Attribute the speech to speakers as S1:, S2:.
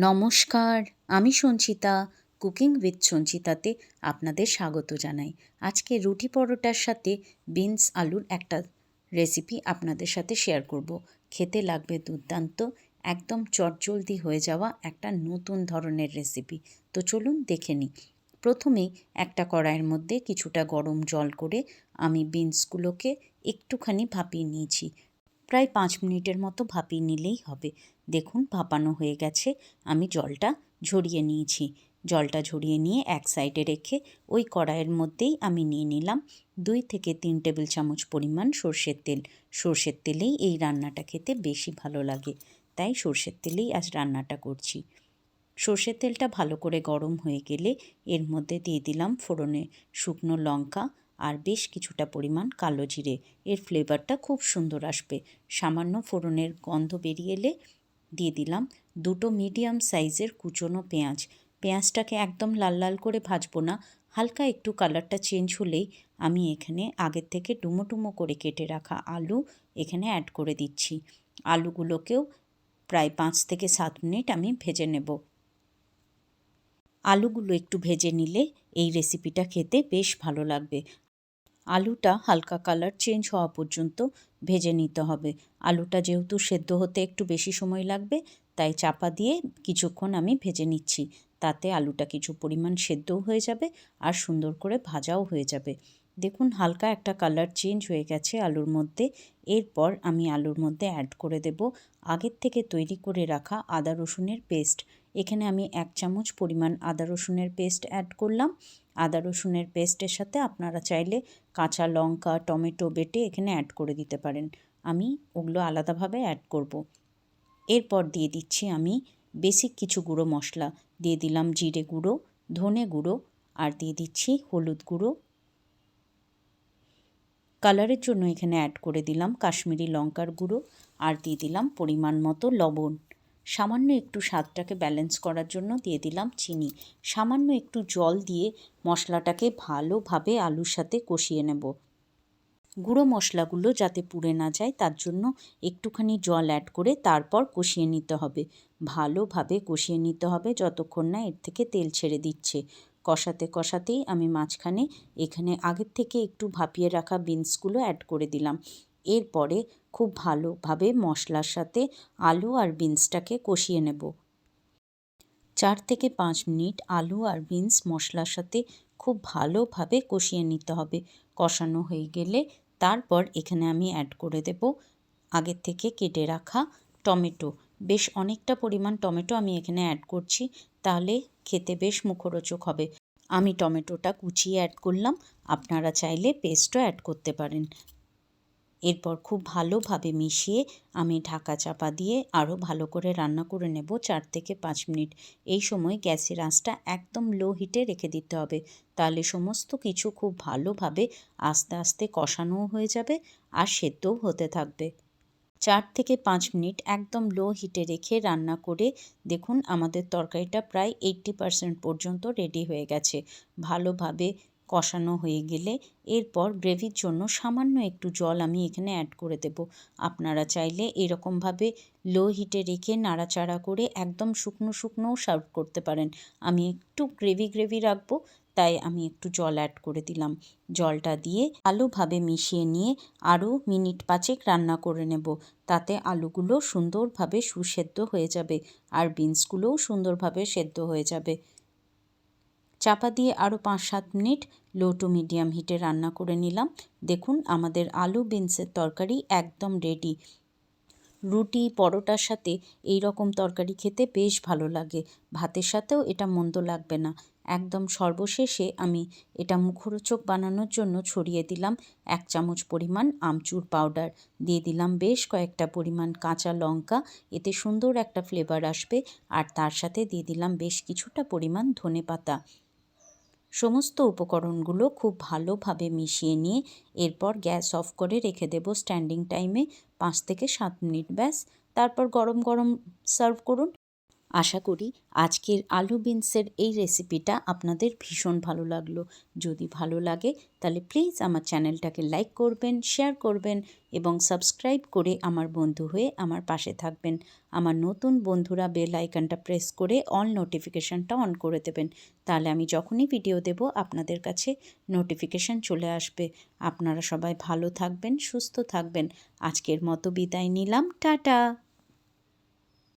S1: নমস্কার, আমি Sanchita. Cooking with সঞ্চিতাতে আপনাদের স্বাগত জানাই। আজকে রুটি পরোটার সাথে বিনস আলুর একটা রেসিপি আপনাদের সাথে শেয়ার করব। খেতে লাগবে দুর্দান্ত, একদম চটজলদি হয়ে যাওয়া একটা নতুন ধরনের রেসিপি। তো চলুন দেখে নিই। প্রথমেই একটা কড়াইয়ের মধ্যে কিছুটা গরম জল করে আমি বিনসগুলোকে একটুখানি ভাপিয়ে নিয়েছি। প্রায় 5 মিনিটের মতো ভাপিয়ে নিলেই হবে। দেখুন ভাপানো হয়ে গেছে। আমি জলটা ঝরিয়ে নিয়েছি। জলটা ঝরিয়ে নিয়ে এক সাইডে রেখে ওই কড়াইয়ের মধ্যেই আমি নিয়ে নিলাম 2 থেকে 3 টেবিল চামচ পরিমাণ সর্ষের তেল। সর্ষের তেলেই এই রান্নাটা খেতে বেশি ভালো লাগে, তাই সর্ষের তেলেই আজ রান্নাটা করছি। সর্ষের তেলটা ভালো করে গরম হয়ে গেলে এর মধ্যে দিয়ে দিলাম ফোড়নে শুকনো লঙ্কা আর বেশ কিছুটা পরিমাণ কালো জিরে। এর ফ্লেভারটা খুব সুন্দর আসবে। সামান্য ফোড়নের গন্ধ বেরিয়ে এলে দিয়ে দিলাম 2 মিডিয়াম সাইজের কুচনো পেঁয়াজ। পেঁয়াজটাকে একদম লাল লাল করে ভাজবো না, হালকা একটু কালারটা চেঞ্জ হলেই আমি এখানে আগের থেকে ডুমো ডুমো করে কেটে রাখা আলু এখানে অ্যাড করে দিচ্ছি। আলুগুলোকেও প্রায় 5 থেকে 7 মিনিট আমি ভেজে নেব। আলুগুলো একটু ভেজে নিলে এই রেসিপিটা খেতে বেশ ভালো লাগবে। আলুটা হালকা কালার চেঞ্জ হওয়া পর্যন্ত ভেজে নিতে হবে। আলুটা যেহেতু সেদ্ধ হতে একটু বেশি সময় লাগবে, তাই চাপা দিয়ে কিছুক্ষণ আমি ভেজে নিচ্ছি। তাতে আলুটা কিছু পরিমাণ সেদ্ধও হয়ে যাবে আর সুন্দর করে ভাজাও হয়ে যাবে। দেখুন হালকা একটা কালার চেঞ্জ হয়ে গেছে আলুর মধ্যে। এরপর আমি আলুর মধ্যে অ্যাড করে দেব আগের থেকে তৈরি করে রাখা আদা রসুনের পেস্ট। এখানে আমি 1 চামচ পরিমাণ আদা রসুনের পেস্ট অ্যাড করলাম। আদা রসুনের পেস্টের সাথে আপনারা চাইলে কাঁচা লঙ্কা, টমেটো বেটে এখানে অ্যাড করে দিতে পারেন। আমি ওগুলো আলাদাভাবে অ্যাড করব। এরপর দিয়ে দিচ্ছি আমি বেসিক কিছু গুঁড়ো মশলা। দিয়ে দিলাম জিরে গুঁড়ো, ধনে গুঁড়ো আর দিয়ে দিচ্ছি হলুদ গুঁড়ো। কালারের জন্য এখানে অ্যাড করে দিলাম কাশ্মীরি লঙ্কার গুঁড়ো আর দিয়ে দিলাম পরিমাণ মতো লবণ। সামান্য একটু স্বাদটাকে ব্যালেন্স করার জন্য দিয়ে দিলাম চিনি। সামান্য একটু জল দিয়ে মশলাটাকে ভালোভাবে আলুর সাথে কষিয়ে নেব। গুঁড়ো মশলাগুলো যাতে পুড়ে না যায় তার জন্য একটুখানি জল অ্যাড করে তারপর কষিয়ে নিতে হবে। ভালোভাবে কষিয়ে নিতে হবে যতক্ষণ না এর থেকে তেল ছেড়ে দিচ্ছে। কষাতে কষাতেই আমি মাঝখানে এখানে আগের থেকে একটু ভাপিয়ে রাখা বিনসগুলো অ্যাড করে দিলাম। এরপরে খুব ভালোভাবে মশলার সাথে আলু আর বিনসটাকে কষিয়ে নেব। 4 থেকে 5 মিনিট আলু আর বিনস মশলার সাথে খুব ভালোভাবে কষিয়ে নিতে হবে। কষানো হয়ে গেলে তারপর এখানে আমি অ্যাড করে দেব আগের থেকে কেটে রাখা টমেটো। বেশ অনেকটা পরিমাণ টমেটো আমি এখানে অ্যাড করছি, তাহলে খেতে বেশ মুখরোচক হবে। আমি টমেটোটা কুচিয়ে অ্যাড করলাম, আপনারা চাইলে পেস্টও অ্যাড করতে পারেন। এরপর খুব ভালোভাবে মিশিয়ে আমি ঢাকা চাপা দিয়ে আরও ভালো করে রান্না করে নেব 4 থেকে 5 মিনিট। এই সময় গ্যাসের আঁচটা একদম লো হিটে রেখে দিতে হবে, তাহলে সমস্ত কিছু খুব ভালোভাবে আস্তে আস্তে কষানোও হয়ে যাবে আর সেদ্ধও হতে থাকবে। 4 থেকে 5 মিনিট একদম লো হিটে রেখে রান্না করে দেখুন আমাদের তরকারিটা প্রায় 80% পর্যন্ত রেডি হয়ে গেছে। ভালোভাবে কষানো হয়ে গেলে এরপর গ্রেভির জন্য সামান্য একটু জল আমি এখানে অ্যাড করে দেব। আপনারা চাইলে এরকমভাবে লো হিটে রেখে নাড়াচাড়া করে একদম শুকনো শুকনোও সার্ভ করতে পারেন। আমি একটু গ্রেভি রাখবো, তাই আমি একটু জল অ্যাড করে দিলাম। জলটা দিয়ে ভালোভাবে মিশিয়ে নিয়ে আরও মিনিট 5 রান্না করে নেব। তাতে আলুগুলো সুন্দরভাবে সুসেদ্ধ হয়ে যাবে আর বিনসগুলোও সুন্দরভাবে সেদ্ধ হয়ে যাবে। চাপা দিয়ে আরও 5-7 মিনিট লো টু মিডিয়াম হিটে রান্না করে নিলাম। দেখুন আমাদের আলু বিনসের তরকারি একদম রেডি। রুটি পরোটার সাথে এই রকম তরকারি খেতে বেশ ভালো লাগে। ভাতের সাথেও এটা মন্দ লাগবে না। একদম সর্বশেষে আমি এটা মুখরোচক বানানোর জন্য ছড়িয়ে দিলাম 1 চামচ পরিমাণ আমচুর পাউডার। দিয়ে দিলাম বেশ কয়েকটা পরিমাণ কাঁচা লঙ্কা, এতে সুন্দর একটা ফ্লেভার আসবে। আর তার সাথে দিয়ে দিলাম বেশ কিছুটা পরিমাণ ধনেপাতা। সমস্ত উপকরণগুলো খুব ভালোভাবে মিশিয়ে নিয়ে এরপর গ্যাস অফ করে রেখে দেব স্ট্যান্ডিং টাইমে 5 থেকে 7 মিনিট ব্যাস। তারপর গরম গরম সার্ভ করুন। আশা করি আজকের আলু বিনসের এই রেসিপিটা আপনাদের ভীষণ ভালো লাগলো। যদি ভালো লাগে তাহলে প্লিজ আমার চ্যানেলটাকে লাইক করবেন, শেয়ার করবেন এবং সাবস্ক্রাইব করে আমার বন্ধু হয়ে আমার পাশে থাকবেন। আমার নতুন বন্ধুরা বেল আইকনটা প্রেস করে অল নোটিফিকেশানটা অন করে দেবেন। তাহলে আমি যখনই ভিডিও দেব আপনাদের কাছে নোটিফিকেশান চলে আসবে। আপনারা সবাই ভালো থাকবেন, সুস্থ থাকবেন। আজকের মতো বিদায় নিলাম, টাটা।